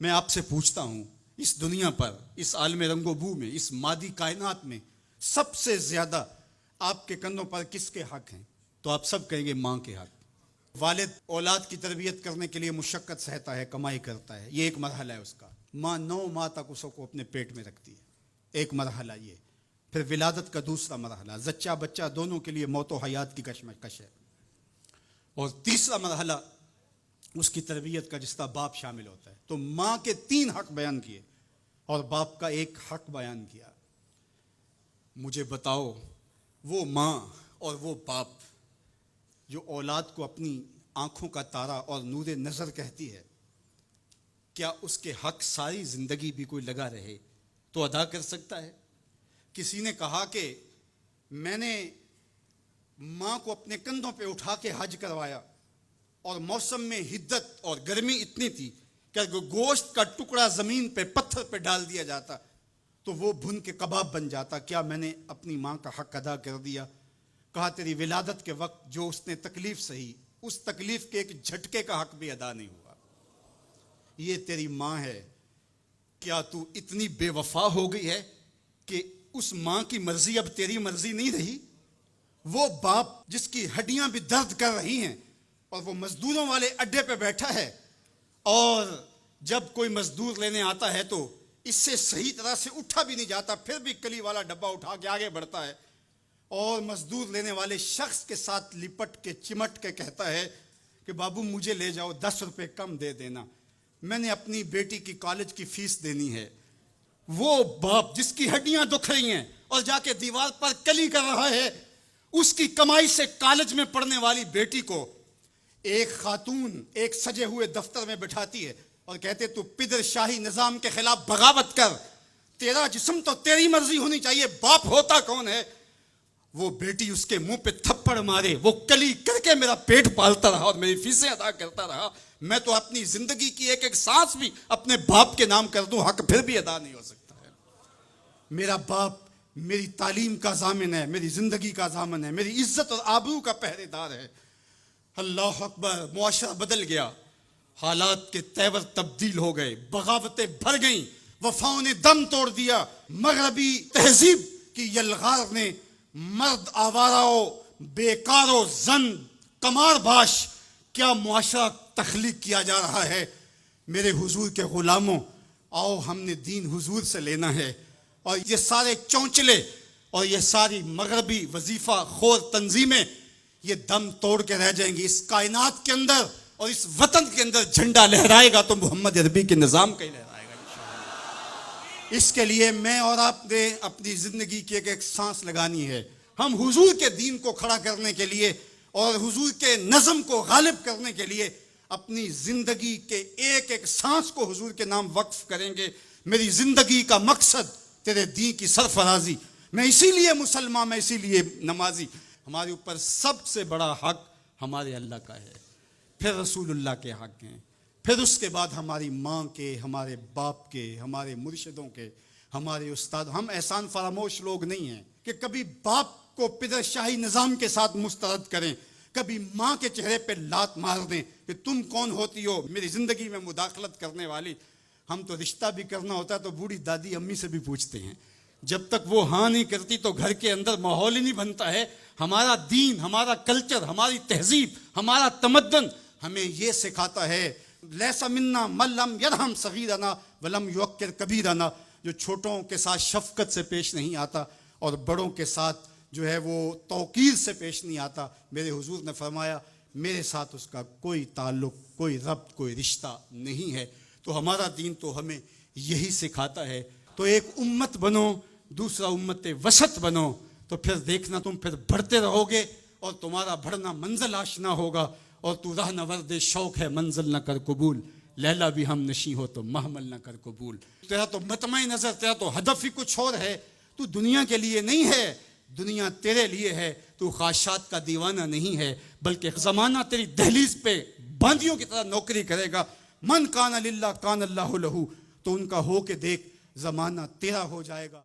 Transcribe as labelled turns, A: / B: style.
A: میں آپ سے پوچھتا ہوں، اس دنیا پر، اس عالم رنگ و بو میں، اس مادی کائنات میں سب سے زیادہ آپ کے کندھوں پر کس کے حق ہیں؟ تو آپ سب کہیں گے ماں کے حق۔ والد اولاد کی تربیت کرنے کے لیے مشقت سہتا ہے، کمائی کرتا ہے، یہ ایک مرحلہ ہے اس کا۔ ماں 9 ماہ تک اس کو اپنے پیٹ میں رکھتی ہے، ایک مرحلہ یہ۔ پھر ولادت کا دوسرا مرحلہ، زچہ بچہ دونوں کے لیے موت و حیات کی کشمکش ہے۔ اور تیسرا مرحلہ اس کی تربیت کا، جس کا باپ شامل ہوتا ہے۔ تو ماں کے 3 حق بیان کیے اور باپ کا ایک حق بیان کیا۔ مجھے بتاؤ، وہ ماں اور وہ باپ جو اولاد کو اپنی آنکھوں کا تارا اور نور نظر کہتی ہے، کیا اس کے حق ساری زندگی بھی کوئی لگا رہے تو ادا کر سکتا ہے؟ کسی نے کہا کہ میں نے ماں کو اپنے کندھوں پہ اٹھا کے حج کروایا اور موسم میں حدت اور گرمی اتنی تھی کہ اگر گوشت کا ٹکڑا زمین پہ پتھر پہ ڈال دیا جاتا تو وہ بھن کے کباب بن جاتا۔ کیا میں نے اپنی ماں کا حق ادا کر دیا؟ کہا تیری ولادت کے وقت جو اس نے تکلیف سہی، اس تکلیف کے ایک جھٹکے کا حق بھی ادا نہیں ہوا۔ یہ تیری ماں ہے، کیا تو اتنی بے وفا ہو گئی ہے کہ اس ماں کی مرضی اب تیری مرضی نہیں رہی؟ وہ باپ جس کی ہڈیاں بھی درد کر رہی ہیں اور وہ مزدوروں والے اڈے پہ بیٹھا ہے، اور جب کوئی مزدور لینے آتا ہے تو اس سے صحیح طرح سے اٹھا بھی نہیں جاتا، پھر بھی کلی والا ڈبہ اٹھا کے آگے بڑھتا ہے، اور مزدور لینے والے شخص کے ساتھ لپٹ کے چمٹ کے کہتا ہے کہ بابو مجھے لے جاؤ، 10 روپے کم دے دینا، میں نے اپنی بیٹی کی کالج کی فیس دینی ہے۔ وہ باپ جس کی ہڈیاں دکھ رہی ہیں اور جا کے دیوار پر کلی کر رہا ہے، اس کی کمائی سے کالج میں پڑھنے والی بیٹی کو ایک خاتون ایک سجے ہوئے دفتر میں بٹھاتی ہے اور کہتے تو پدر شاہی نظام کے خلاف بغاوت کر، تیرا جسم تو تیری مرضی ہونی چاہیے، باپ ہوتا کون ہے؟ وہ بیٹی اس کے منہ پہ تھپڑ مارے، وہ کلی کر کے میرا پیٹ پالتا رہا اور میری فیسیں ادا کرتا رہا، میں تو اپنی زندگی کی ایک ایک سانس بھی اپنے باپ کے نام کر دوں، حق پھر بھی ادا نہیں ہو سکتا ہے۔ میرا باپ میری تعلیم کا ضامن ہے، میری زندگی کا ضامن ہے، میری عزت اور آبرو کا پہرے دار ہے۔ اللہ اکبر، معاشرہ بدل گیا، حالات کے تیور تبدیل ہو گئے، بغاوتیں بھر گئیں، وفاؤں نے دم توڑ دیا، مغربی تہذیب کی یلغار نے مرد آوارہ بیکار و زن کمار باش کیا معاشرہ تخلیق کیا جا رہا ہے۔ میرے حضور کے غلاموں، آؤ ہم نے دین حضور سے لینا ہے، اور یہ سارے چونچلے اور یہ ساری مغربی وظیفہ خور تنظیمیں یہ دم توڑ کے رہ جائیں گی۔ اس کائنات کے اندر اور اس وطن کے اندر جھنڈا لہرائے گا تو محمد عربی کے نظام کا ہی لہرائے گا انشاءاللہ۔ اس کے لیے میں اور آپ نے اپنی زندگی کی ایک ایک سانس لگانی ہے۔ ہم حضور کے دین کو کھڑا کرنے کے لیے اور حضور کے نظم کو غالب کرنے کے لیے اپنی زندگی کے ایک ایک سانس کو حضور کے نام وقف کریں گے۔ میری زندگی کا مقصد تیرے دین کی سرفرازی، میں اسی لیے مسلمان، میں اسی لیے نمازی۔ ہمارے اوپر سب سے بڑا حق ہمارے اللہ کا ہے، پھر رسول اللہ کے حق ہیں، پھر اس کے بعد ہماری ماں کے، ہمارے باپ کے، ہمارے مرشدوں کے، ہمارے استاد۔ ہم احسان فراموش لوگ نہیں ہیں کہ کبھی باپ کو پدر شاہی نظام کے ساتھ مسترد کریں، کبھی ماں کے چہرے پہ لات مار دیں کہ تم کون ہوتی ہو میری زندگی میں مداخلت کرنے والی۔ ہم تو رشتہ بھی کرنا ہوتا ہے تو بوڑھی دادی امی سے بھی پوچھتے ہیں، جب تک وہ ہاں نہیں کرتی تو گھر کے اندر ماحول ہی نہیں بنتا ہے۔ ہمارا دین، ہمارا کلچر، ہماری تہذیب، ہمارا تمدن ہمیں یہ سکھاتا ہے، لیس منا من لم یرحم صغیرنا ولم یوقر کبیرنا، جو چھوٹوں کے ساتھ شفقت سے پیش نہیں آتا اور بڑوں کے ساتھ جو ہے وہ توقیر سے پیش نہیں آتا۔ میرے حضور نے فرمایا میرے ساتھ اس کا کوئی تعلق، کوئی ربط، کوئی رشتہ نہیں ہے۔ تو ہمارا دین تو ہمیں یہی سکھاتا ہے۔ تو ایک امت بنو، دوسرا امت وسط بنو، تو پھر دیکھنا تم پھر بڑھتے رہو گے اور تمہارا بڑھنا منزل آشنا ہوگا، اور تو راہ نورد شوق ہے منزل نہ کر قبول، لیلا بھی ہم نشیں ہو تو محمل نہ کر قبول۔ تیرا تو مطمع نظر، تیرا تو ہدف ہی کچھ اور ہے، تو دنیا کے لیے نہیں ہے، دنیا تیرے لیے ہے۔ تو خواہشات کا دیوانہ نہیں ہے، بلکہ زمانہ تیری دہلیز پہ باندیوں کی طرح نوکری کرے گا۔ من کان للہ کان اللہ لہو، تو ان کا ہو کے دیکھ، زمانہ تیرا ہو جائے گا۔